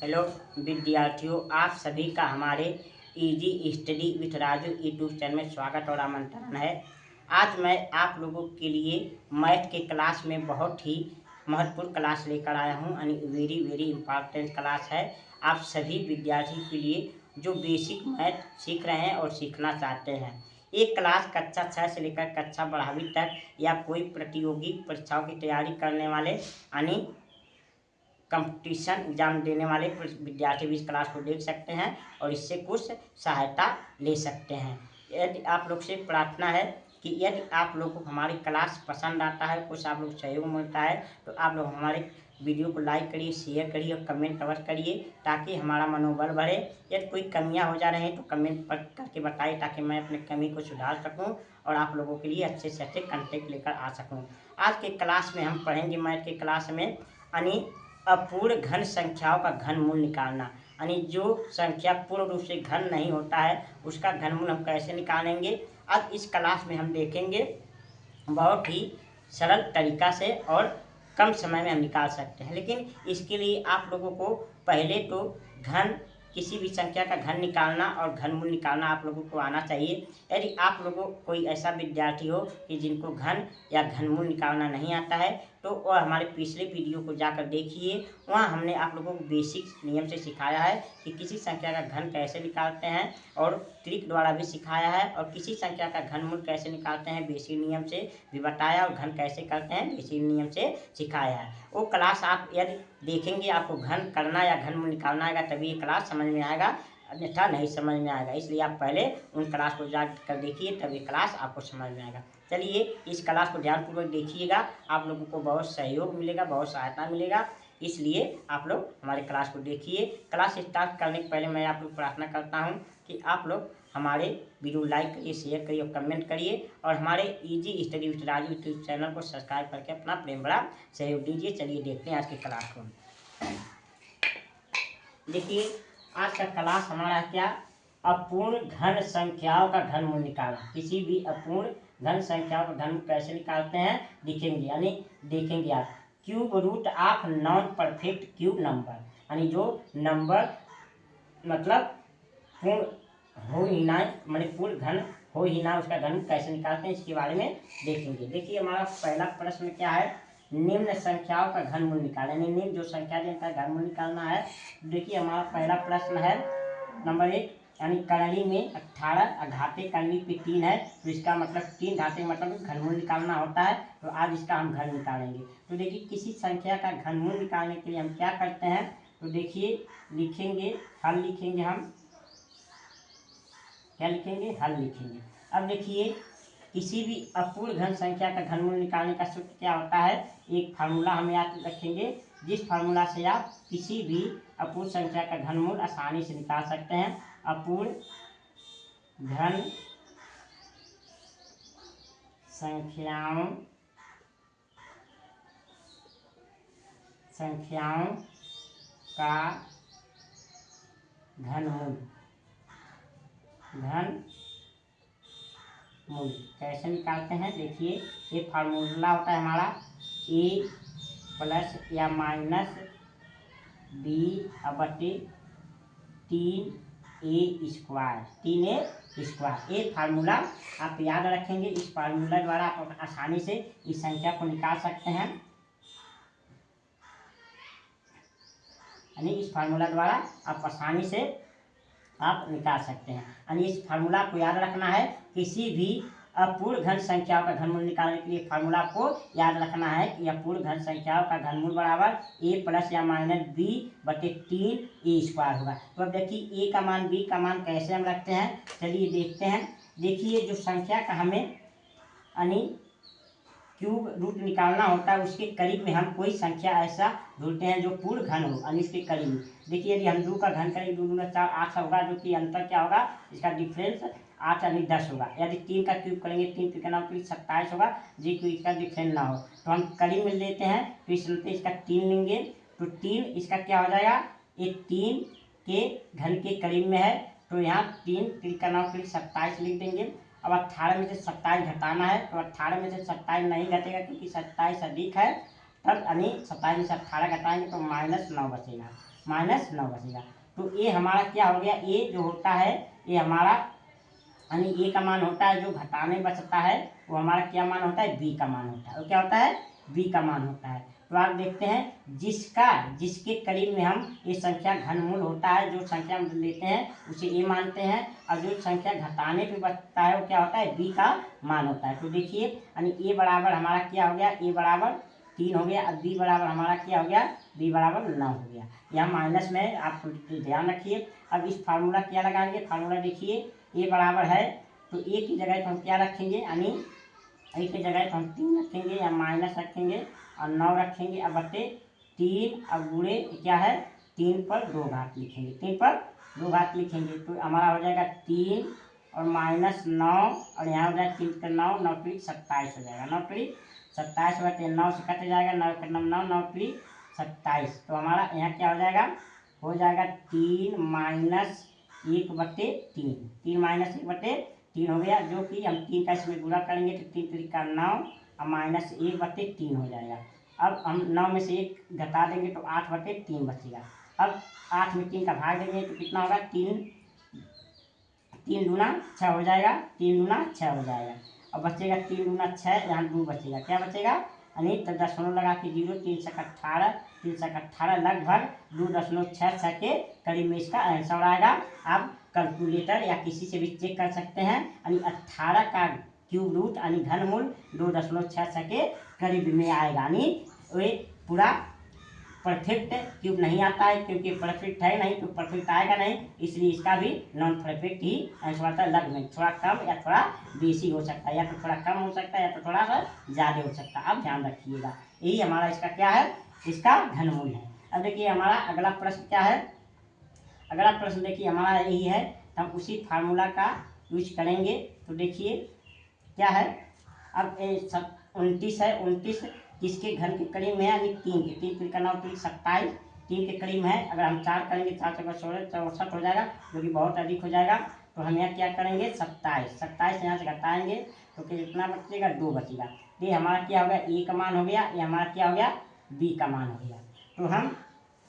Hello विद्यार्थियों, आप सभी का हमारे easy study with Raju YouTube channel में स्वागत और आमंत्रण है। आज मैं आप लोगों के लिए मैथ के क्लास में बहुत ही महत्वपूर्ण क्लास लेकर आया हूं। वेरी वेरी इम्पॉर्टेंट क्लास है आप सभी विद्यार्थियों के लिए जो बेसिक मैथ सीख रहे हैं और सीखना चाहते हैं। एक क्लास कक्षा 6 से लेकर कक्षा 12वीं तक या कोई प्रतियोगी परीक्षाओं की तैयारी करने वाले यानी कंपटीशन एग्जाम देने वाले विद्यार्थी भी इस क्लास को देख सकते हैं और इससे कुछ सहायता ले सकते हैं। यदि आप लोग से प्रार्थना है कि यदि आप लोग को हमारी क्लास पसंद आता है, कुछ आप लोग सहयोग मिलता है, तो आप लोग हमारे वीडियो को लाइक करिए, शेयर करिए और कमेंट अवश्य करिए ताकि हमारा मनोबल बढ़े। यदि कोई कमियां हो जा रही हैं तो कमेंट पर करके बताइए ताकि मैं अपनी कमी को सुधार सकूं और आप लोगों के लिए अच्छे से अच्छे कंटेंट लेकर आ सकूं। आज के क्लास में हम पढ़ेंगे मैथ के क्लास में यानी अपूर्ण घन संख्याओं का घनमूल निकालना, यानी जो संख्या पूर्ण रूप से घन नहीं होता है उसका घनमूल हम कैसे निकालेंगे। आज इस क्लास में हम देखेंगे बहुत ही सरल तरीका से और कम समय में हम निकाल सकते हैं। लेकिन इसके लिए आप लोगों को पहले तो घन किसी भी संख्या का घन निकालना और घनमूल निकालना आप लोगों को आना चाहिए। यदि आप लोगों कोई ऐसा विद्यार्थी हो कि जिनको घन या घनमूल निकालना नहीं आता है तो वह हमारे पिछले वीडियो को जाकर देखिए। वहाँ हमने आप लोगों को बेसिक नियम से सिखाया है कि किसी संख्या का घन कैसे निकालते हैं और ट्रिक द्वारा भी सिखाया है, और किसी संख्या का घनमूल कैसे निकालते हैं बेसिक नियम से भी बताया, और घन कैसे करते हैं बेसिक नियम से सिखाया है। वो क्लास आप यदि देखेंगे आपको घन करना या घनमूल निकालना आएगा तभी ये क्लास समझ में आएगा, अन्यथा नहीं समझ में आएगा। इसलिए आप पहले उन क्लास को जाकर देखिए तब ये क्लास आपको समझ में आएगा। चलिए इस क्लास को ध्यानपूर्वक देखिएगा, आप लोगों को बहुत सहयोग मिलेगा, बहुत सहायता मिलेगा। इसलिए आप लोग हमारे क्लास को देखिए। क्लास स्टार्ट करने के पहले मैं आप लोग प्रार्थना करता हूँ कि आप लोग हमारे वीडियो लाइक करिए, शेयर करिए और कमेंट करिए, और हमारे easy study with Raju YouTube channel को सब्सक्राइब करके अपना प्रेम बड़ा सहयोग दीजिए। चलिए देखते हैं आज की क्लास को। देखिए आज का क्लास हमारा क्या, अपूर्ण घन संख्याओं का घनमूल निकालना। किसी भी अपूर्ण घन संख्याओं का घनमूल कैसे निकालते हैं दिखेंगे, यानी देखेंगे आप cube root of non perfect cube number, यानी जो नंबर मतलब पूर्ण हो ही ना, माने पूर्ण घन हो ही ना, उसका घनमूल कैसे निकालते हैं इसके बारे में देखेंगे। देखिए हमारा पहला प्रश्न क्या है, निम्न संख्याओं का घनमूल निकालें, यानी निम्न जो संख्या जिनका घनमूल निकालना है। देखिए हमारा पहला प्रश्न है नंबर 1, यानी करली में 18 घाते करली पे 3 है, तो इसका मतलब 3 घाते मतलब घनमूल निकालना होता है, तो आज इसका हम घन निकालेंगे। तो देखिए किसी संख्या का घनमूल निकालने के लिए हम क्या करते हैं, तो देखिए लिखेंगे हल, लिखेंगे हम क्या लिखेंगे, हल लिखेंगे। अब देखिए किसी भी अपूर्ण घन संख्या का घनमूल निकालने का सूत्र क्या होता है, एक फार्मूला हम याद रखेंगे जिस फार्मूला से आप किसी भी अपूर्ण संख्या का घनमूल आसानी से निकाल सकते हैं। अपूर्ण घन संख्याओं का घनमूल कैसे निकालते हैं। देखिए ये फार्मूला होता है हमारा a प्लस या माइनस b बटे 3a स्क्वायर। ये फार्मूला आप याद रखेंगे, इस फार्मूला द्वारा आप आसानी से इस संख्या को निकाल सकते हैं, यानी इस फार्मूला द्वारा आप आसानी से आप निकाल सकते हैं। यानी इस फार्मूला को याद रखना है, किसी भी अपूर्ण घन संख्याओं का घनमूल निकालने के लिए फार्मूला को याद रखना है कि अपूर्ण घन संख्याओं का घनमूल बराबर a प्लस या माइनस b बटे 3a स्क्वायर होगा। तो अब देखिए a का मान b का मान कैसे हम रखते हैं, चलिए देखते हैं। देखिए जो संख्या का हमें यानी क्यूब रूट निकालना होता है उसके करीब में हम कोई संख्या ऐसा ढूंढते हैं जो पूर्ण घन हो, यानी इसके करीब में। देखिए यदि हम 2 का घन करें 2 दूना 4 8 होगा, जो कि अंतर क्या होगा, इसका डिफरेंस 8 यानी 10 होगा। यदि 3 का क्यूब करेंगे 3 के नाम 27 होगा, जी कोई इसका डिफरेंस ना हो तो हम करीब में लेते हैं, तो इसका 3 लेंगे, तो 3 इसका क्या हो जाएगा, ये 3 के घन के करीब में है, तो यहाँ 3 का नाम 27 लिख देंगे। अब 18 में से 27 घटाना है, तो 18 में से 27 नहीं घटेगा क्योंकि 27 अधिक है, तब यानी 27 में से 18 घटाएंगे तो -9 बचेगा। -9 बचेगा। तो ये हमारा क्या हो गया, ये जो होता है ये हमारा यानी ए का मान होता है, जो घटाने बचता है वो हमारा क्या मान होता है, बी का मान होता है। वो क्या होता है, बी का मान होता है। तो आप देखते हैं जिसके करीब में हम ये संख्या घनमूल होता है, जो संख्या हम लेते हैं उसे ए मानते हैं, और जो संख्या घटाने पे बचता है वो क्या होता है, बी का मान होता है। तो देखिए यानी ए बराबर हमारा क्या हो गया, ए बराबर 3 हो गया। अब बी बराबर हमारा क्या हो गया, बी बराबर 9 हो गया। यहाँ माइनस में आप ध्यान रखिए। अब इस फार्मूला क्या लगाएंगे, फार्मूला देखिए ए बराबर है तो ए की जगह पर हम क्या रखेंगे, यानी ए की जगह पर हम 3 रखेंगे या माइनस रखेंगे और 9 रखेंगे। अब बटे 3 अब गुणे क्या है, 3 पर 2 घात लिखेंगे, 3 पर 2 घात लिखेंगे तो हमारा हो जाएगा 3 और -9 और यहाँ हो जाएगा 3 का 9, 9 3 27 हो जाएगा। 9 3 27 बटे 9 से कट जाएगा, 9 का 9 9 9 3 27। तो हमारा यहाँ क्या हो जाएगा, 3 -1 बटे 3, 3 -1 बटे 3 हो गया। जो कि हम 3 का इसमें गुणा करेंगे तो 3 3 का 9 और -1 बटे 3 हो जाएगा। अब हम 9 में से 1 घटा देंगे तो 8 बटे 3 बचेगा। अब 8 में 3 का भाग देंगे तो कितना होगा, 3 दूना 6 हो जाएगा, 3 दूना 6 हो जाएगा। अब बचेगा 3 दूना 6, यहाँ 2 बचेगा, क्या बचेगा यानी तो दशमलव लगा के 0, 3 से 18, 3 से 18 लगभग 2.66 के करीब में इसका आंसर आएगा। आप कैलकुलेटर या किसी से भी चेक कर सकते हैं, यानी 18 का क्यूब रूट यानी घनमूल 2.66 के करीब में आएगा। यानी वे पूरा परफेक्ट क्यूब नहीं आता है, क्योंकि परफेक्ट है नहीं तो परफेक्ट आएगा नहीं, इसलिए इसका भी नॉन परफेक्ट ही आंसर आता है। लगभग थोड़ा कम या थोड़ा बेसी हो सकता है, या तो थोड़ा कम हो सकता है या तो थोड़ा सा ज़्यादा हो सकता है। आप ध्यान रखिएगा, यही हमारा इसका क्या है, इसका घनमूल है। अब देखिए हमारा अगला प्रश्न क्या है, अगला प्रश्न देखिए हमारा यही है, हम उसी फार्मूला का यूज करेंगे। तो देखिए क्या है, अब 29 है, 29 किसके घन के करीब में है, यानी 3 के, 3 3 का 9 3 27, 3 के करीब है। अगर हम 4 करेंगे 4 से 16 64 हो जाएगा, जो कि बहुत अधिक हो जाएगा। तो हम यहाँ क्या करेंगे, 27 27 यहाँ से घटाएंगे तो कितना बचेगा, 2 बचेगा। ये हमारा क्या हो गया, ए का मान हो गया, ये हमारा क्या हो गया, बी का मान हो गया। तो हम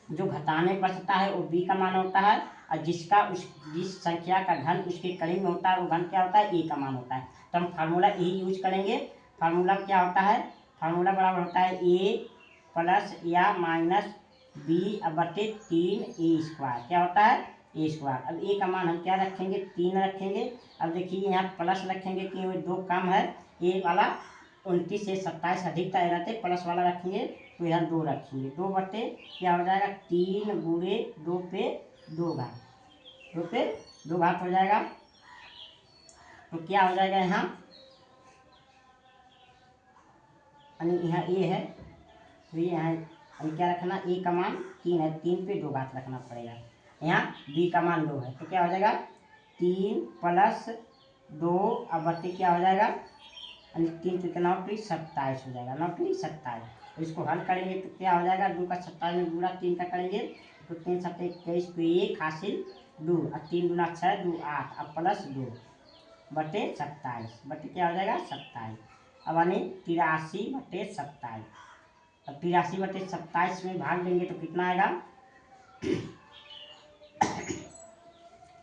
जो घटाने बचता है वो बी का मान होता है, और जिस संख्या का घन उसके करीब में होता है वो घन क्या होता है, ए का मान होता है। तो हम फार्मूला यही यूज करेंगे। फार्मूला क्या होता है, फार्मूला बराबर होता है ए प्लस या माइनस बी बटे 3 ए स्क्वायर, क्या होता है, ए स्क्वायर। अब ए का मान हम क्या रखेंगे, 3 रखेंगे। अब देखिए यहाँ प्लस रखेंगे क्योंकि 2 कम है, ए वाला 29 से 27 अधिकता रहते, प्लस वाला रखेंगे तो यहाँ 2 रखेंगे, 2 बटे क्या हो जाएगा, 3 गुणे 2 पे 2 घात, 2 पे 2 घात हो जाएगा। तो क्या हो जाएगा यहाँ, यहाँ ए है तो ये यहाँ क्या रखना, ए का मान 3 है, 3 पे 2 घात रखना पड़ेगा। यहाँ बी का मान 2 है तो क्या हो जाएगा, 3 प्लस 2 अब बटे क्या हो जाएगा, 3 3 9 3 27 हो जाएगा, 9 3 27। तो इसको हल करेंगे तो क्या हो जाएगा, 2 का 27 में गुणा 3 का करेंगे तो 3 7 21 को 1 हासिल 2 और 3 दूना 6 2 8 अब प्लस 2 बटे 27 बटे क्या हो जाएगा, 27। अब यानी 83 बटे 27। अब 83 बटे 27 में भाग देंगे तो कितना आएगा,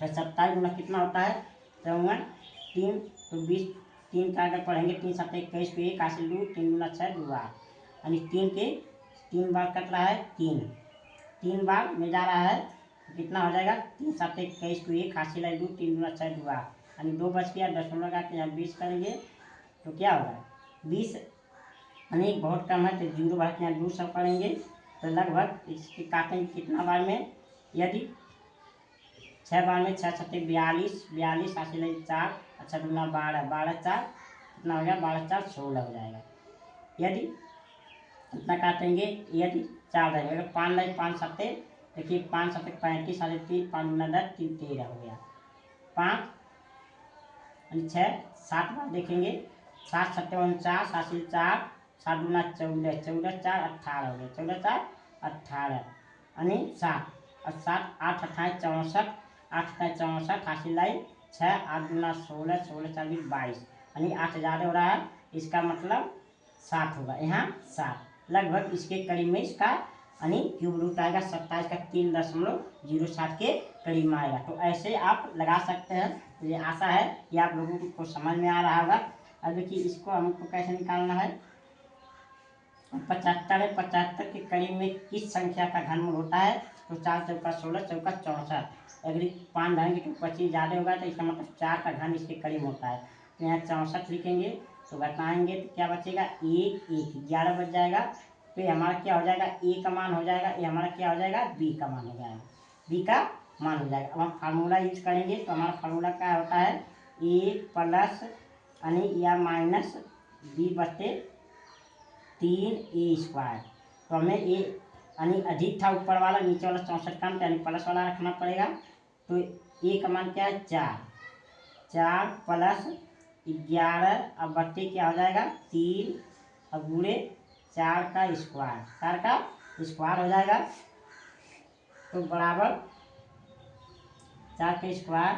तो 27 गुना कितना होता है, 3 तो 20, 3 का अगर पढ़ेंगे 3 7 21 को 1 हासिल 2 3 दूना 6 2 8 यानी 3 के 3 बार कट रहा है, 3 बार में जा रहा है तो कितना हो जाएगा, 3 7 21 को 1 हासिल है 2 3 दूना 6 2 8 यानी 2 बच गया, दशमलव लगा के यहाँ 20 करेंगे तो क्या होगा, 20 यानी बहुत कम है तो 0 भर के यहाँ 2 सब पढ़ेंगे तो लगभग इसके काटेंगे कितना बार में, यदि 6 बार में 6 7 42 42 हासिल है 4 अच्छा 2 12 12 4 कितना हो गया, 12 4 16 हो जाएगा। यदि कितना काटेंगे, यदि 4 रहेगा, 5 नहीं 5 7 देखिए 5 7 35 साढ़े 3 5 गुना 10 3 13 हो गया, 5 6 7 बार देखेंगे 7 7 49 हासिल 4 7 गुना 14 14 4 18 हो गया, 14 4 18 यानी 7 और 7 8 28 64 8 28 64 हासिल लाई 6 8 गुना 16 16 4 22 यानी 8 ज़्यादा हो रहा है, इसका मतलब 7 होगा, यहाँ 7 लगभग इसके करीब में इसका यानी क्यूब रूट आएगा 27 का 3.07 के करीब में आएगा। तो ऐसे आप लगा सकते हैं। मुझे आशा है कि आप लोगों को समझ में आ रहा होगा। अब देखिए इसको हमको कैसे निकालना है। 75 है, 75 के करीब में किस संख्या का घनमूल होता है? तो 4 चौका 16, चौका 64। अगर 5 धरेंगे तो 25 ज़्यादा होगा, तो इसका मतलब 4 का घन इसके करीब होता है। तो यहाँ 64 लिखेंगे, तो घटाएंगे तो क्या बचेगा? 1 1 11 बच जाएगा। तो ये हमारा क्या हो जाएगा? ए का मान हो जाएगा। ये हमारा क्या हो जाएगा? बी का मान हो जाएगा। बी का मान हो जाएगा। अब हम फार्मूला यूज करेंगे, तो हमारा फार्मूला क्या होता है? ए प्लस यानी या माइनस बी बटे 3a²। तो हमें ए यानी अधिक था ऊपर वाला, नीचे वाला 64 कम, यानी प्लस वाला रखना पड़ेगा। तो ए का मान क्या है? 4 4 प्लस 11 अब बट्टे क्या हो जाएगा? 3 अब गुणे 4 का स्क्वायर, 4 का स्क्वायर हो जाएगा। तो बराबर 4 का स्क्वायर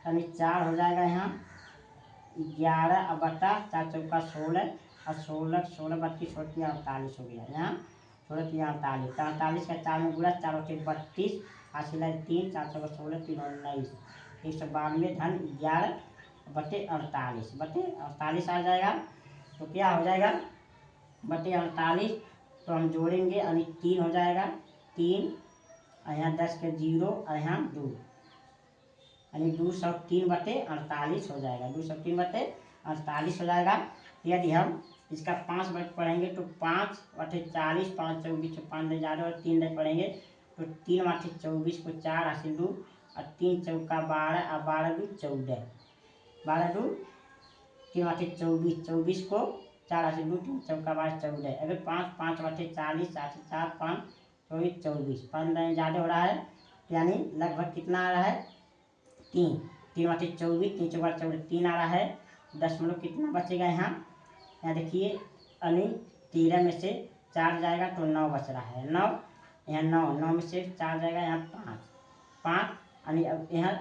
यानी 4 हो जाएगा यहाँ 11 अब बटा 4 चौका 16 और 16 16 32 48 हो गया। यहाँ 16 48, 48 का 4 में गुणा 4 होते 32, हासिल है 3 4 चौका 16 3 19, 192 धन 11 बटे 48 बटे 48 आ जाएगा। तो क्या हो जाएगा? बटे 48। तो हम जोड़ेंगे यानी 3 हो जाएगा, 3 और यहाँ 10 के 0 और यहाँ 2 यानी 203 बटे 48 हो जाएगा। 203 बटे 48 हो जाएगा। यदि हम इसका 5 वर्ग पढ़ेंगे तो 5 बटे 40, 5 24, 5 ज़्यादा और 3 दे पढ़ेंगे तो 3 बटे 24 को 4 हासिल 2 और 3 चौका 12 और 12 2 14, 12 2 3 बटे 24, 24 को 4 हासिल 2 3 चौका 12 14। अगर 5 5 बटे 40 8 4 5 24 24, 5 ज़्यादा हो रहा है, यानी लगभग कितना आ रहा है? 3 3 बटे 24, 3 चौका 14 3 आ रहा है। दशमलव कितना बचेगा यहाँ? यहाँ देखिए यानी 13 में से 4 जाएगा तो 9 बच रहा है। 9 यहाँ 9 में से 4 जाएगा, यहाँ 5 यानी अब यहाँ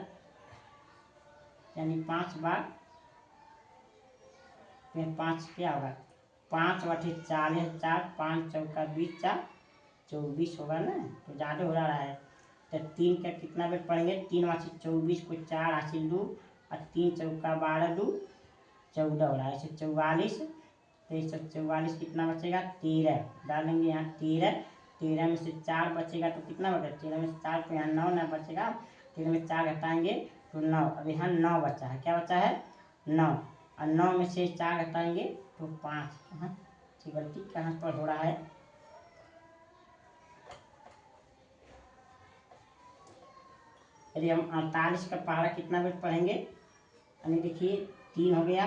यानी 5 बार 5 क्या होगा? 5 बटे 40 4 5 चौका 20 4 24 होगा ना, तो ज़्यादा हो रहा है। तो 3 का कितना बेट पढ़ेंगे? 3 बटे 24 को 4 हासिल 2 और 3 चौका 12 2 14 हो रहा है, 144। तो 144 कितना बचेगा? 13 डालेंगे यहाँ 13 में से 4 बचेगा तो कितना बचेगा? 13 में से 4 तो यहाँ 9 ना बचेगा, 13 में 4 घटाएंगे तो 9। अब यहाँ 9 बचा है। क्या बचा है? 9 और 9 में से 4 घटाएंगे तो 5। कहाँ गलती कहाँ पर हो रहा है? यदि हम 48 का पहाड़ा कितना बेट पढ़ेंगे? यानी देखिए 3 हो गया,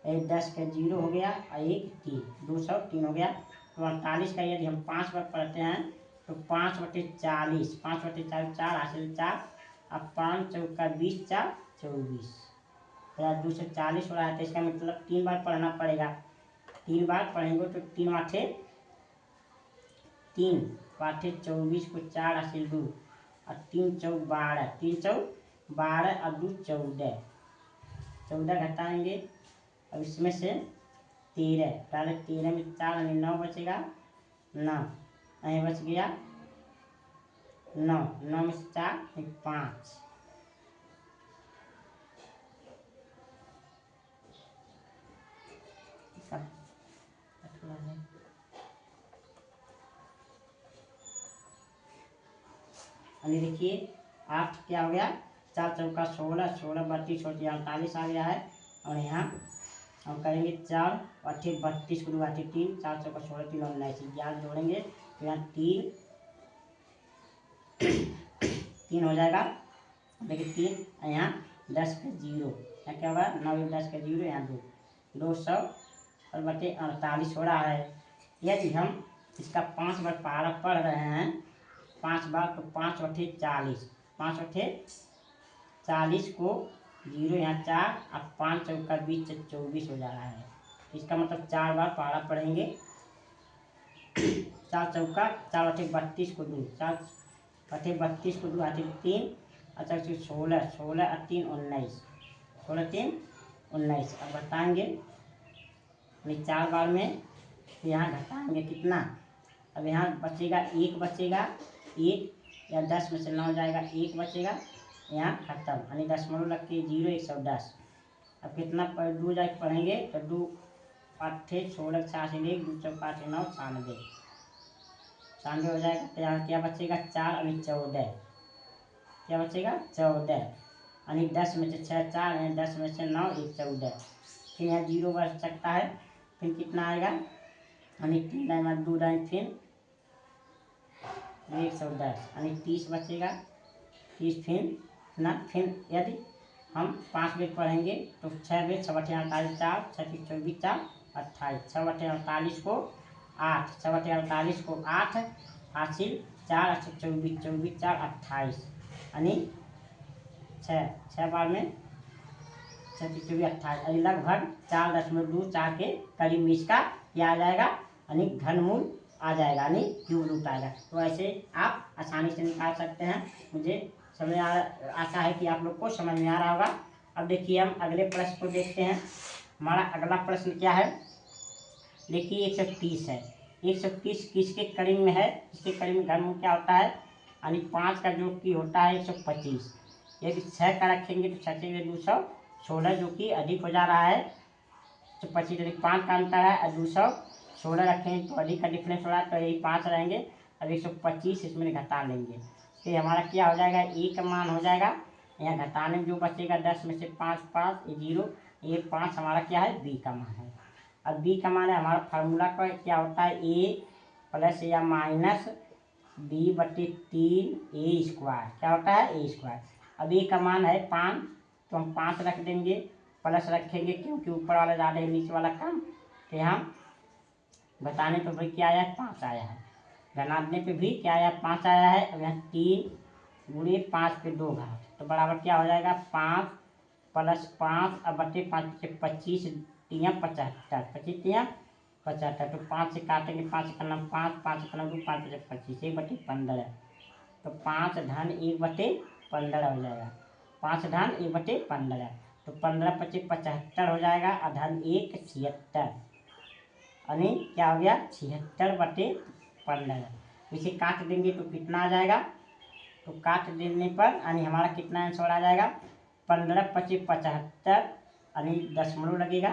10 का 0 हो गया और 1 3 203 हो गया। तो 48 का यदि हम 5 बार पढ़ते हैं तो 5 बटे 40, 5 बटे 40 4 हासिल 4 अब 5 चौका 20 4 24, तो 240 हो रहा है। तो इसका मतलब 3 बार पढ़ना पड़ेगा। 3 बार पढ़ेंगे तो 3 आठे 24 को 4 हासिल 2 और 3 चौक 12, 3 चौक 12 और 2 14, 14 घटाएंगे। अब इसमें से 13 डाले, 13 में 4 यानी 9 बचेगा, 9 यहीं बच गया 9, 9 में से 4 5। यानी देखिए 8 क्या हो गया? 4 चौका 16 16 32 48 आ गया है। और यहाँ हम करेंगे 4 अट्ठे 32 को 2 आठे 3 4 चौका 16 3 19 11 जोड़ेंगे तो यहाँ 3 हो जाएगा। देखिए 3 यहाँ 10 का 0, यहाँ क्या होगा? 9 10 का 0, यहाँ 200 और बटे 48 हो रहा है। यदि हम इसका 5 बार पहाड़ा पढ़ रहे हैं, 5 बार तो 5 अट्ठे 40, 5 अट्ठे 40 को 0 यहाँ 4 अब 5 चौका 20 24 हो जा रहा है। इसका मतलब 4 बार पहाड़ा पढ़ेंगे। 4 चौका 4 अट्ठे 32 को 2 4 अट्ठे 32 को 2 आठे 3 अच्छा 16 16 और 3 19, 16 3 19। अब बताएंगे 4 बार में तो यहाँ घटाएंगे कितना? अब यहाँ बचेगा 1 बचेगा, 1 या 10 में से 9 जाएगा, 1 बचेगा, यहाँ खत्म, यानी दशमलव लग के 0 110। अब कितना 2 जाके पढ़ेंगे तो 2 8 16 86 1 2 4 5 9 96 96 हो जाएगा। तो यहाँ क्या बचेगा 4 यानी 14, क्या बचेगा 14, यानी 10 में से 6 4 यानी 10 में से 9 1 14। फिर यहाँ 0 बच सकता है, फिर कितना आएगा यानी 3 दाएँ 2 दाएँ फिर 110 यानी 30 बचेगा, 30 फिर यदि हम 5 बेट पढ़ेंगे तो 6 बेट 6 बटे 48 4 6 3 24 4 28 6 बटे 48 को 8 6 बटे 48 को 8 हासिल 4 8 24 24 4 28 यानी 6 बार में 6 3 24 28 यानी लगभग 4.24 के करीब में इसका क्या आ जाएगा यानी घनमूल आ जाएगा, यानी क्यूब रूट आएगा। तो ऐसे आप आसानी से निकाल सकते हैं। मुझे समझ आशा है कि आप लोग को समझ में आ रहा होगा। अब देखिए हम अगले प्रश्न को देखते हैं। हमारा अगला प्रश्न क्या है, देखिए 130 है। 130 किसके करीब में है, इसके करीब में घनमूल क्या होता है, यानी 5 का जो कि होता है 125। यदि 6 का रखेंगे तो 6 से 216 जो कि अधिक हो जा रहा है, तो 25 यदि 5 का अंतर है और 216 रखेंगे तो अधिक का डिफरेंस हो रहा है, तो यही 5 रहेंगे। अब 125 इसमें घटा लेंगे तो हमारा क्या हो जाएगा, ए का मान हो जाएगा। यहाँ घटाने में जो बचेगा 10 में से 5 5 ये 0 ये 5 हमारा क्या है बी का मान है। अब बी का मान है हमारा फार्मूला का क्या होता है, ए प्लस या माइनस बी बटे 3 ए स्क्वायर, क्या होता है ए स्क्वायर। अब ए का मान है 5 तो हम 5 रख देंगे, प्लस रखेंगे क्योंकि ऊपर वाला ज़्यादा है नीचे वाला कम। तो यहाँ बताने पर भाई क्या आया है 5 आया है, घटाने पे भी क्या आया 5 आया है। अब यहाँ 3 गुणे 5 पे 2 घात तो बराबर क्या हो जाएगा 5 प्लस 5 अब बटे 5 से 25 3 75 25 3 75 तो 5 से काटेंगे 5 का नाम 5 5 का नाम 2 5 से 25 1 बटे 15 तो 5 धन 1 बटे 15 हो जाएगा, 5 धन 1 बटे 15 तो 15 25 75 हो जाएगा, धन 1 76 यानी क्या हो गया 76 बटे 15। इसे काट देंगे तो कितना आ जाएगा, तो काट देने पर यानी हमारा कितना आंसर आ जाएगा 15 25 75 यानी दशमलव लगेगा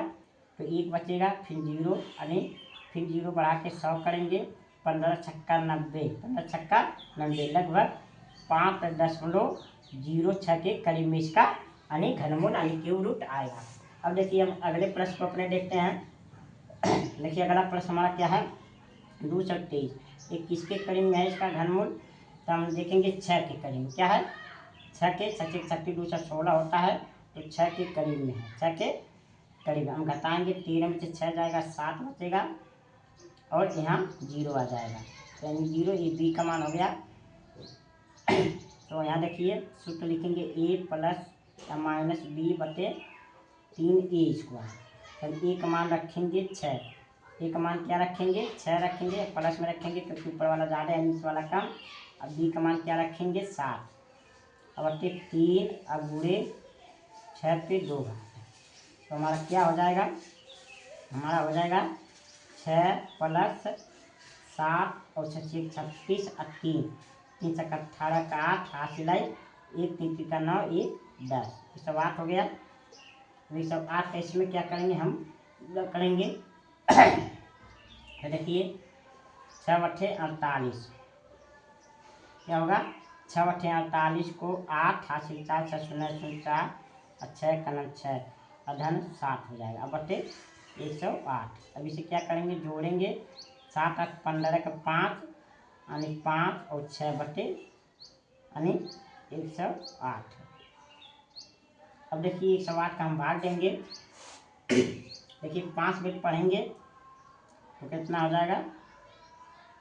तो 1 बचेगा, फिर 0 यानी फिर 0 बढ़ा के 100 करेंगे, 15 छक्का 90 15 छक्का 90 लगभग 5.06 के करीब में इसका यानी घनमूल यानी क्यूब रूट आएगा। अब देखिए हम अगले प्रश्न को अपने देखते हैं। देखिए अगला प्रश्न हमारा क्या है 223 ये किसके करीब में है इसका घनमूल, तो हम देखेंगे 6 के करीब में। क्या है 6 के 6 216 होता है तो 6 के करीब में है, 6 के करीब हम घटाएंगे 13 में से 6 जाएगा 7 बचेगा और यहाँ 0 आ जाएगा यानी 0 ये बी का मान हो गया। तो यहाँ देखिए सूत्र लिखेंगे ए प्लस या माइनस बी बटे 3 ए स्क्वायर। तो ए का मान रखेंगे 6, ए का मान क्या रखेंगे 6 रखेंगे, प्लस में रखेंगे क्योंकि ऊपर वाला ज़्यादा है नीचे वाला कम। अब बी का मान क्या रखेंगे 7 अब 3 अब गुणे 6 पे 2 घात तो हमारा क्या हो जाएगा, हमारा हो जाएगा 6 प्लस 7 और 6 36 और 3 3 से 18 का 8 हासिल 1 3 का 9 1 10 ये सब 8 हो गया। ये सब 8 का इसमें क्या करेंगे हम करेंगे तो देखिए 6 बटे 48 क्या होगा 6 बटे 48 को 8 हासिल 4 6 0 0 4 और 6 का 6 अधन 7 हो जाएगा अब बटे 108। अब इसे क्या करेंगे जोड़ेंगे 7 8 15 का 5 यानी 5 और 6 बटे यानी 108। अब देखिए 108 का हम भाग देंगे देखिए 5 बिट पढ़ेंगे तो कितना हो जाएगा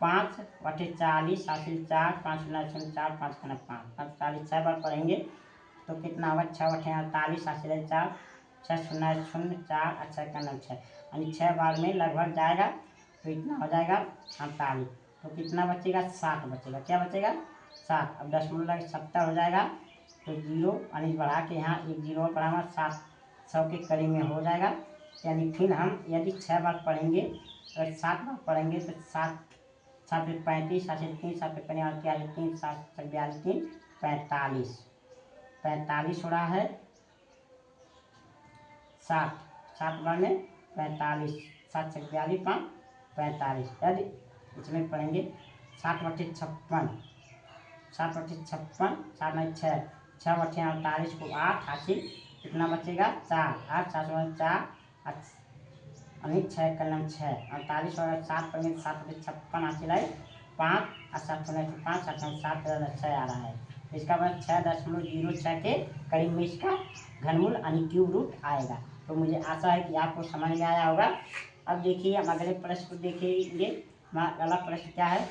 5 बटे 40 हासिल 4 5 0 4 5 का 5 40 6 बार पढ़ेंगे तो कितना होगा 6 बटे 48 हासिल 4 6 0 0 4 और 6 का 6 यानी 6 बार में लगभग जाएगा तो इतना हो जाएगा 48 तो कितना बचेगा 7 बचेगा, क्या बचेगा 7। अब दशमलव 70 हो जाएगा तो 0 यानी बढ़ा के यहाँ एक 0 बढ़ाना 700 के करीब में हो जाएगा। यानी फिर हम यदि 6 बार पढ़ेंगे अगर 7 बार पढ़ेंगे तो 7 सात 35, 7 3, 7 35, 3, 7 42, 3, 45, 45 हो रहा है। 7 7 बार में 45, 7 42, 5 45। यदि इसमें पढ़ेंगे 7 बटे 56, 7 बटे 56, 7 नहीं 6, 6 बटे 48 को 8 हासिल कितना बचेगा 4, 8 7 4 यानी 6 कलम 6 48 और 7 पर 7 बटे 56 हासिल है 5 और 7 पर 5 7 7 6 आ रहा है। इसका बाद 6.06 के करीब में इसका घनमूल यानी क्यूब रूट आएगा। तो मुझे आशा है कि आपको समझ में आया होगा। अब देखिए हम अगले प्रश्न को देखेंगे। अगला प्रश्न क्या है,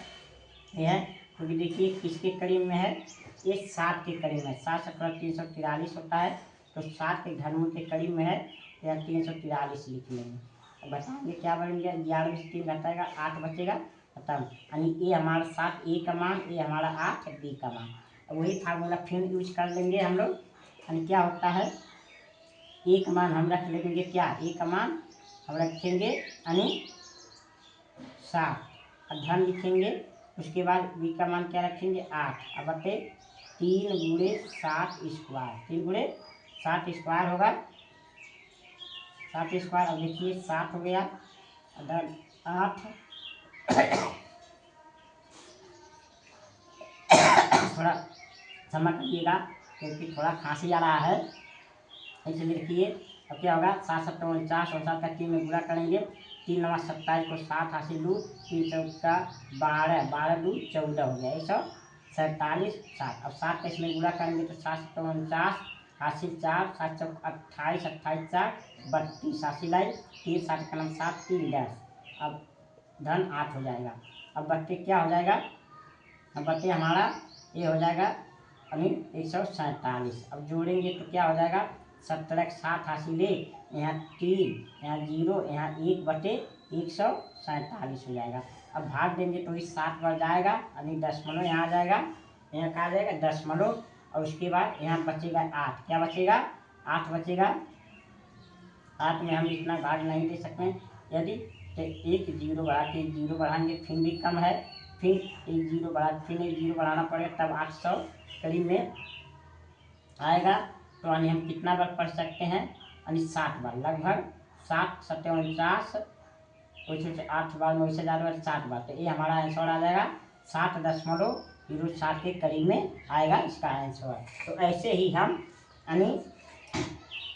यह है क्योंकि देखिए किसके करीब में है, ये 7 के करीब में। 7 7 343 होता है, तो 7 के घनमूल के करीब में है, तो यहाँ 343 लिख लेंगे। अब बताएंगे क्या बनेंगे, 11 में से 3 घटाएगा 8 बचेगा खत्म। यानी ये हमारा 7 ए का मान, ये हमारा 8 बी का मान। अब वही फार्मूला फिर यूज कर लेंगे हम लोग। यानी क्या होता है, ए का मान हम रख लेंगे, क्या ए का मान हम रखेंगे यानी 7, धन लिखेंगे। उसके बाद बी का मान क्या रखेंगे 8, अब बटे 3 गुणे 7 स्क्वायर, 3 गुणे 7 स्क्वायर होगा 7 स्क्वायर। अब देखिए 7 हो गया, अगर 8 थोड़ा क्षमा करिएगा क्योंकि थोड़ा खांसी आ रहा है, इसलिए देखिए। अब क्या होगा 7 7 49 और 7 का 3 में गुणा करेंगे, 3 9 27 को 7 हासिल 2, 3 चौका 12, 12 2 14 हो गया 147 7। अब 7 का इसमें गुणा करेंगे तो 7 7 49 हासिल 4, 7 चौक 28, 28 4 32 हासिल आई 3 7 कलम 7 3 10। अब धन 8 हो जाएगा। अब बट्टे क्या हो जाएगा, अब बट्टे हमारा ये हो जाएगा यानी 147। अब जोड़ेंगे तो क्या हो जाएगा 17 7 हासिल 1, यहाँ 3, यहाँ 0, यहाँ 1 बटे 147 हो जाएगा। अब भाग देंगे तो इस 7 बढ़ जाएगा यानी दशमलव यहाँ आ जाएगा, यहाँ कहा जाएगा दशमलव। और उसके बाद यहाँ बचेगा 8, क्या बचेगा 8 बचेगा। 8 में हम इतना भाग नहीं दे सकते, यदि एक 0 बढ़ा के 0 बढ़ाएंगे फिर भी कम है, फिर एक 0 बढ़ा फिर एक 0 बढ़ाना पड़ेगा तब 800 करीब में आएगा। तो यानी हम कितना बार पढ़ सकते हैं यानी 7 बार, लगभग 7 7 49 वैसे 8 बार में वैसे ज़्यादा बार 7 बार। तो ये हमारा आंसर आ जाएगा 7.07 के करीब में आएगा इसका आंसर। तो ऐसे ही हम यानी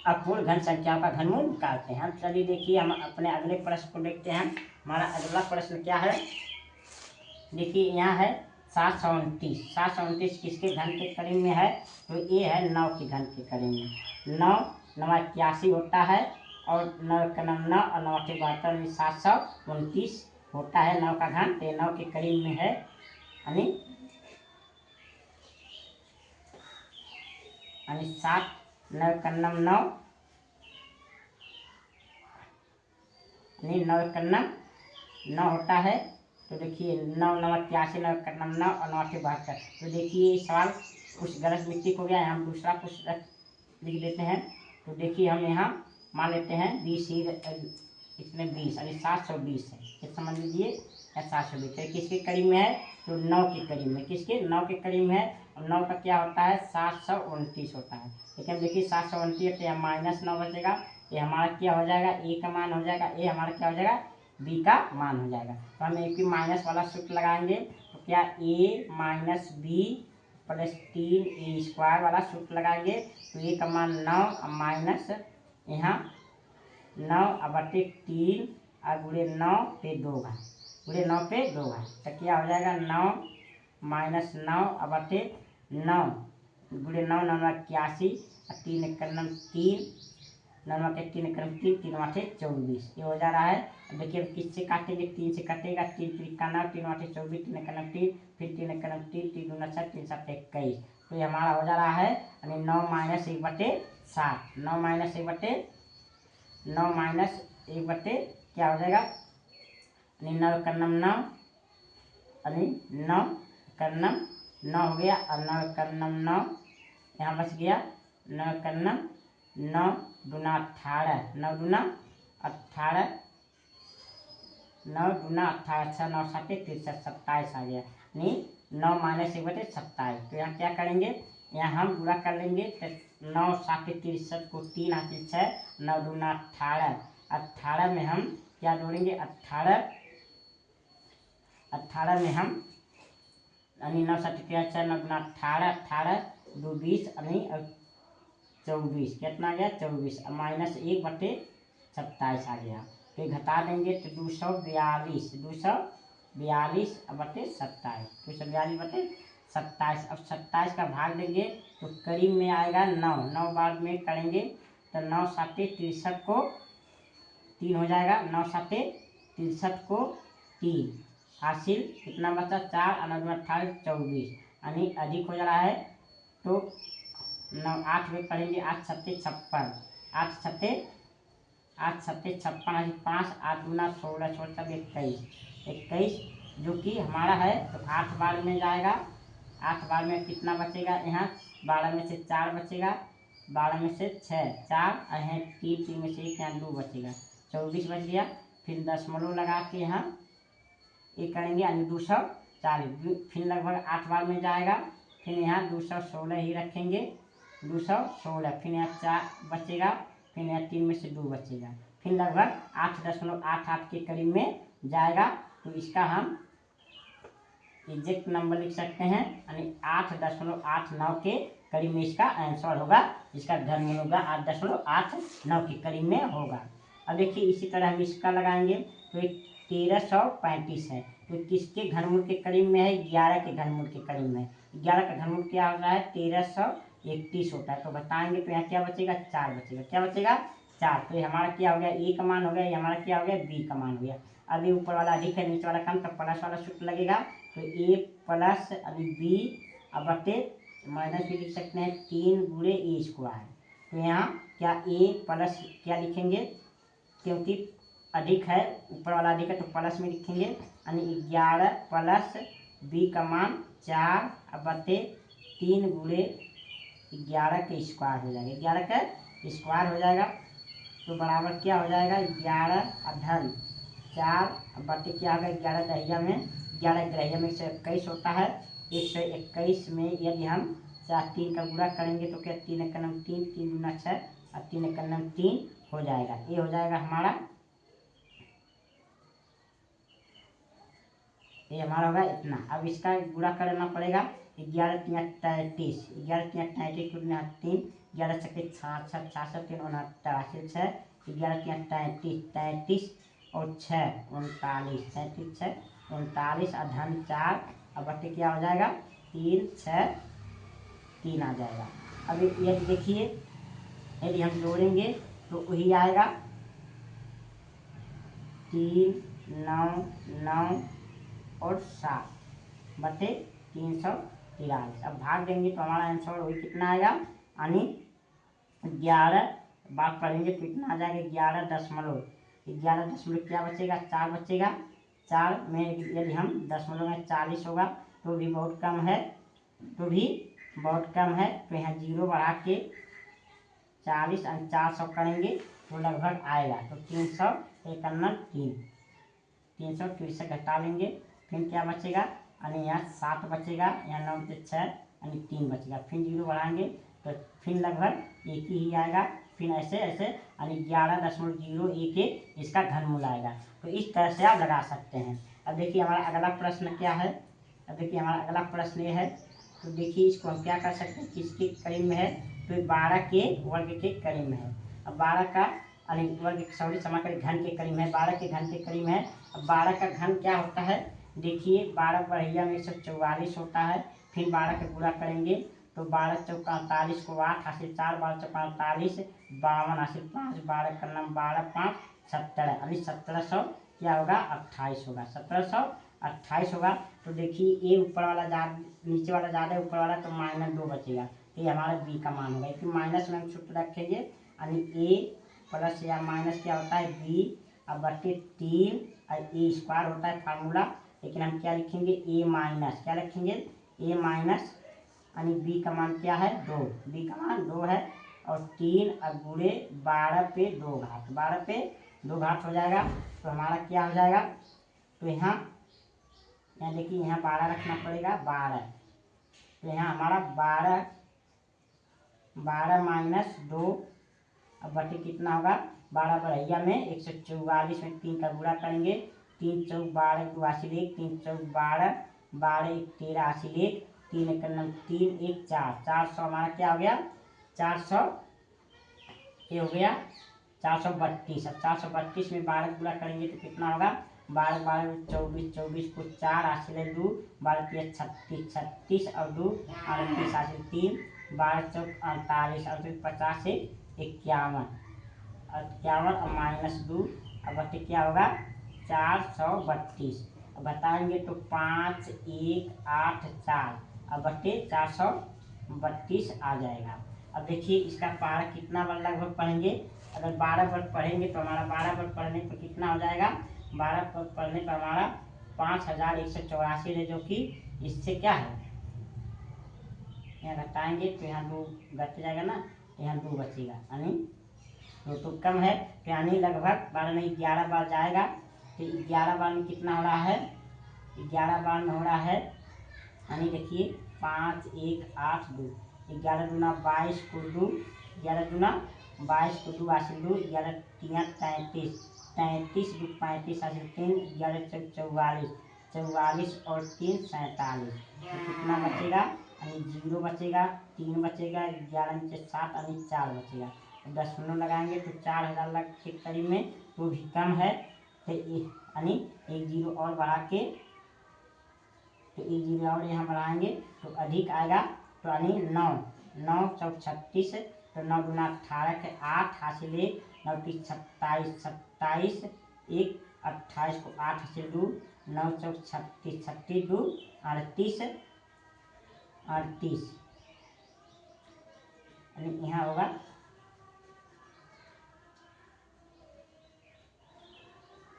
अपूर्ण घन संख्याओं का घनमूल निकालते हैं। हम चलिए देखिए हम अपने अगले प्रश्न को देखते हैं। हमारा अगला प्रश्न क्या है, देखिए यहाँ है 729। 729 किसके घन के करीब में है, तो ये है 9 के घन के करीब में। 9 9 81 होता है और 9 का 9 और 9 के 72 में 729 होता है 9 का घन। तो 9 के करीब में है यानी 7 9 का 9 9 यानी 9 का 9 होता है। तो देखिए 9 9 81 9 का 9 और 9 के 72। तो देखिए सवाल कुछ गलत मिस्टेक हो गया है, हम दूसरा कुछ लिख देते हैं। तो देखिए हम यहाँ मान लेते हैं 20 ही, इसमें 20 यानी 720 है, ये समझ लीजिए या 720 है। किसके करीब में है, तो 9 के करीब में, किसके 9 के करीब में है। और 9 का क्या होता है 729 होता है। लेकिन देखिए 729 तो यहाँ -9 बचेगा, ये हमारा क्या हो जाएगा ए का मान हो जाएगा, ए हमारा क्या हो जाएगा बी का मान हो जाएगा। तो हम एक माइनस वाला सूत्र लगाएंगे, तो क्या ए माइनस बी प्लस 3 ए स्क्वायर वाला सूत्र लगाएंगे। तो ए का मान 9 और माइनस यहाँ 9 और बटे 3 और गुणे 9 पे 2 घात, गुणे 9 पे 2 घात। तो क्या हो जाएगा 9 माइनस 9 और बटे 9 गुणे 9 9 81 और 3 1 3 9 के 3 क्रम 3 3 8 24 ये हो जा रहा है। अब देखिए किससे काटेंगे, 3 से कटेगा, 3 3 का 9 3 8 24 3 क्रम 3 फिर 3 क्रम 3 3 दूना 7 3 7 21। तो ये हमारा हो जा रहा है यानी 9 माइनस 1 बटे 7, 9 माइनस 1 बटे 9 माइनस 1 बटे क्या हो जाएगा यानी 9 कर्नम 9 यानी 9 कर्नम 9 हो गया और 9 कर्नम 9 यहाँ बच गया 9 कर्नम 9 दूना 18, 9 दूना 18 9 दूना 28, 6 9 7 63, 27 आ गया, यानी 9 माइनस 1/27। तो यहाँ क्या करेंगे, यहाँ हम गुणा कर लेंगे। तो 9 7 63 को 3 हासिल 6, 9 दूना 18, 18 में हम क्या जोड़ेंगे, 18 में हम यानी 9 7 6 9 दूना 18, 18 2 20 यानी 24, कितना आ गया 24, अब माइनस 1/27 आ गया। तो घटा देंगे तो 242, 242 बटे 27, 242/27। अब 27 का भाग देंगे तो करीब में आएगा 9, 9 बार में करेंगे तो 9 7 63 को 3 हो जाएगा, 9 7 63 को 3 हासिल कितना बचा 4, 9 18 24, यानी अधिक हो जा रहा है। तो 9 8 में पढ़ेंगे, 8 7 56, 8 7 56 5, 8 दूना 16, 16 21, 21 जो कि हमारा है। तो 8 बार में जाएगा, 8 बार में कितना बचेगा, यहाँ 12 में से 4 बचेगा, 12 में से 6 4, यहाँ 3 3 में से 1, यहाँ 2 बचेगा, 24 बच गया। फिर दशमलव लगा के यहाँ ये करेंगे यानी 240, फिर लगभग 8 बार में जाएगा, फिर यहाँ 216 ही रखेंगे, 216, फिर यहाँ 4 बचेगा, फिर यहाँ 3 में से 2 बचेगा, फिर लगभग 8.88 के करीब में जाएगा। तो इसका हम एग्जैक्ट नंबर लिख सकते हैं, यानी 8.89 के करीब में इसका आंसर होगा, इसका घनमूल होगा 8.89 के करीब में होगा। अब देखिए इसी तरह हम इसका लगाएंगे तो 1335 है, तो किसके घनमूल के करीब में है, 11 के घनमूल के करीब में। 11 का घनमूल क्या होता है, 1331 होता है। तो बताएंगे तो यहाँ क्या बचेगा, 4 बचेगा, क्या बचेगा 4। तो ये हमारा क्या हो गया, ए का मान हो गया, ये हमारा क्या हो गया, बी का मान हो गया। अभी ऊपर वाला अधिक है, नीचे वाला कम, तो प्लस वाला सूत्र लगेगा। तो ए प्लस अभी बी अब बटे माइनस भी लिख सकते हैं 3 गुणे ए स्क्वायर। तो यहाँ क्या ए प्लस क्या लिखेंगे, क्योंकि अधिक है, ऊपर वाला अधिक है तो प्लस में लिखेंगे, यानी 11 प्लस बी का मान 4 बटे 3 गुणे 11 के स्क्वायर हो जाएगा, 11 का स्क्वायर हो जाएगा। तो बराबर क्या हो जाएगा, 11 अधन 4 बटे क्या होगा, 11 दहिया में, 11 ग्रहिया में 121 होता है। 121 में यदि हम 4 3 का गुणा करेंगे तो क्या 3 एक नम 3, 3 दूना 6 और 3 एक नम 3 हो जाएगा। ये हो जाएगा हमारा, ये हमारा होगा इतना। अब इसका गुणा करना पड़ेगा, 11 3 33, 11 3 33 को 3, 11 6 66, 66 3 69 6, 11 3 33, 33 और 6 39, 33 6 39 अधन 4 अब बटे क्या हो जाएगा 3 6 3 आ जाएगा। अब ये देखिए यदि हम जोड़ेंगे तो वही आएगा 3 9 9 और 7 बटे 343। अब भाग देंगे तो हमारा आंसर वही कितना आएगा, यानी 11 बात पढ़ेंगे तो कितना आ जाएगा 11 दशमलव क्या बचेगा 4 बचेगा। 4 में यदि हम दशमलव में 40 होगा तो भी बहुत कम है, तो यहाँ 0 बढ़ा के 40 और 400 करेंगे तो लगभग आएगा। तो 363 घटा लेंगे, फिर क्या बचेगा, यानी यहाँ 7 बचेगा, यहाँ 9 से 6 यानी 3 बचेगा, फिर 0 बढ़ाएंगे तो फिर लगभग एक ही आएगा, फिर ऐसे ऐसे यानी 11.01 इसका घनमूल आएगा। तो इस तरह से आप लगा सकते हैं। अब देखिए हमारा अगला प्रश्न क्या है, अब देखिए हमारा अगला प्रश्न ये है। तो देखिए इसको हम क्या कर सकते हैं, किसके करीब में है, तो 12 के वर्ग के करीब में है। अब 12 का वर्ग समाकल घन के करीब है, 12 के घन के करीब है। अब 12 का घन क्या होता है, देखिए 12 बढ़िया में 144 होता है, फिर 12 का गुणा करेंगे तो 12 चौका 48 को 8 हासिल 4, 12 चौका 48, 52 हासिल 5, 12 का नाम 12 5 70, यानी 1700 क्या होगा 28 होगा, 1728 होगा। तो देखिए ये ऊपर वाला नीचे वाला ज़्यादा है, ऊपर वाला तो -2 बचेगा, तो ये हमारा बी का मान होगा। फिर माइनस में हम सूत्र रखेंगे, यानी ए प्लस या माइनस क्या होता है बी अब बटे 3 और ए स्क्वायर होता है फार्मूला, लेकिन हम क्या लिखेंगे ए माइनस, क्या लिखेंगे ए माइनस, यानी बी का मान क्या है 2, बी का मान 2 है, और 3 और गुणे 12 पे 2 घात, 12 पे 2 घात हो जाएगा तो हमारा क्या हो जाएगा, तो यहाँ देखिए यहाँ 12 रखना पड़ेगा, 12, तो यहाँ हमारा 12 माइनस 2, अब बटे कितना होगा, 12 बढ़ैया में 144 में 3 का गुणा करेंगे, 3 चौक 12, 2 हासिल 1, 3 चौक 12, 12 1 13 हासिल 1, 3 1 3 1 4, 400 हमारा क्या हो गया, 400 ये हो गया 432। अब 432 में 12 गुणा करेंगे तो कितना होगा, 12 12 24, 24 को 4 हासिल 2, 12 3 36, 36 और 2 38 हासिल 3, 12 चौक 48 और 50 से 51, 51 और माइनस 2, अब बटे क्या होगा 432। अब बताएंगे तो 5 1 8 4, अब बटे 432 आ जाएगा। अब देखिए इसका पारा कितना बार लगभग पढ़ेंगे, अगर 12 बार पढ़ेंगे तो हमारा 12 बार पढ़ने पर कितना हो जाएगा, 12 बार पढ़ने पर हमारा 5184 है, जो कि इससे क्या है, यहाँ घटाएंगे तो यहाँ 2 घट जाएगा ना, तो यहाँ 2 बचेगा, यानी 2 तो कम है, तो यानी लगभग 12 नहीं 11 बार जाएगा। तो 11 बार में कितना हो रहा है, 11 बार में हो रहा है, यानी देखिए 5 1 8 2, 11 दूना 22 को 2, 11 दूना 22 को 2 हासिल 2, 11 3 33, 33 2 35 हासिल 3, 11 चौक 44, 44 और 3 47, कितना बचेगा, यानी 0 बचेगा, 3 बचेगा, 11 नीचे 7 यानी 4 बचेगा। दशमलव लगाएंगे तो 4000 लग के करीब में, तो भी कम है, तो यानी 1 0 और बढ़ा के, तो 1 0 और यहाँ बढ़ाएंगे तो अधिक आएगा, तो यानी 9 9 चौक 36, तो 9 दूना 18 के 8 हासिल 1, 9 3 27, 27 1 28 को 8 हासिल 2, 9 चौक 36, 36 2 38, 38 यानी यहाँ होगा,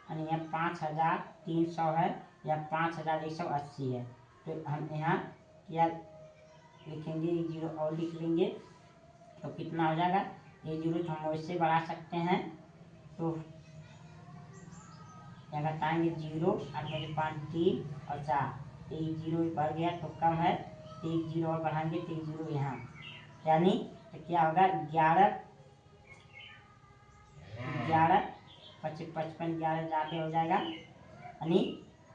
यानी यहाँ 5300 है या 5180 है। तो हम यहाँ क्या लिखेंगे, 1 0 और लिख लेंगे तो कितना हो जाएगा, 1 0 तो हम वैसे बढ़ा सकते हैं, तो यहाँ घटाएंगे 0 8 में 5 3 और 4, 1 0 बढ़ गया तो कम है, 1 0 और बढ़ाएंगे तो 1 0 यहाँ, यानी तो क्या होगा 11 25 55 11 ज़्यादा हो जाएगा, यानी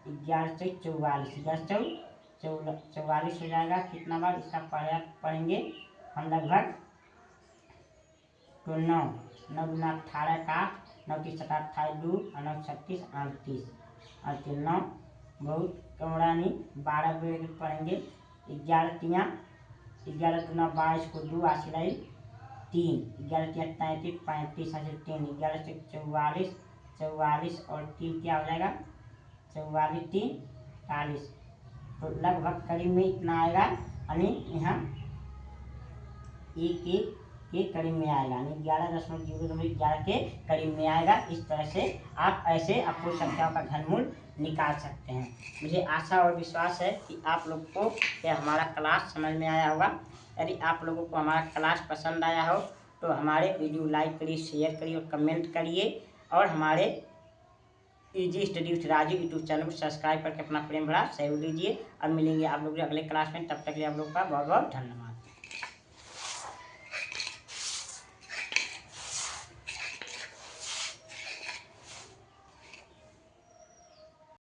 11 से 44, 11 44 हो जाएगा। कितना बार इसका पढ़ेंगे हम, लगभग तो 9 9 दूना 18 का 9 3 7 28 2 और 9 36 38 38 9 बहुत कम रहा, नहीं 12 बेर पढ़ेंगे, 11 दूना 22 को 2 हासिल 3, 11 3 33 35 हासिल 3, 11 से 44 44 और 3 क्या हो जाएगा, 44 3 40, तो लगभग करीब में इतना आएगा, यानी यहाँ 1 1 के करीब में आएगा, यानी 11.0011 के करीब में आएगा। इस तरह से आप ऐसे अपूर्ण संख्याओं का घनमूल निकाल सकते हैं। मुझे आशा और विश्वास है कि आप लोग को यह हमारा क्लास समझ में आया होगा। यदि आप लोगों को हमारा क्लास पसंद आया हो तो हमारे वीडियो लाइक करिए, शेयर करिए और कमेंट करिए, और हमारे easy study with Raju YouTube channel को सब्सक्राइब करके अपना प्रेम भरा सहयोग दीजिए। अब मिलेंगे आप लोग अगले क्लास में, तब तक के लिए आप लोग का बहुत बहुत धन्यवाद।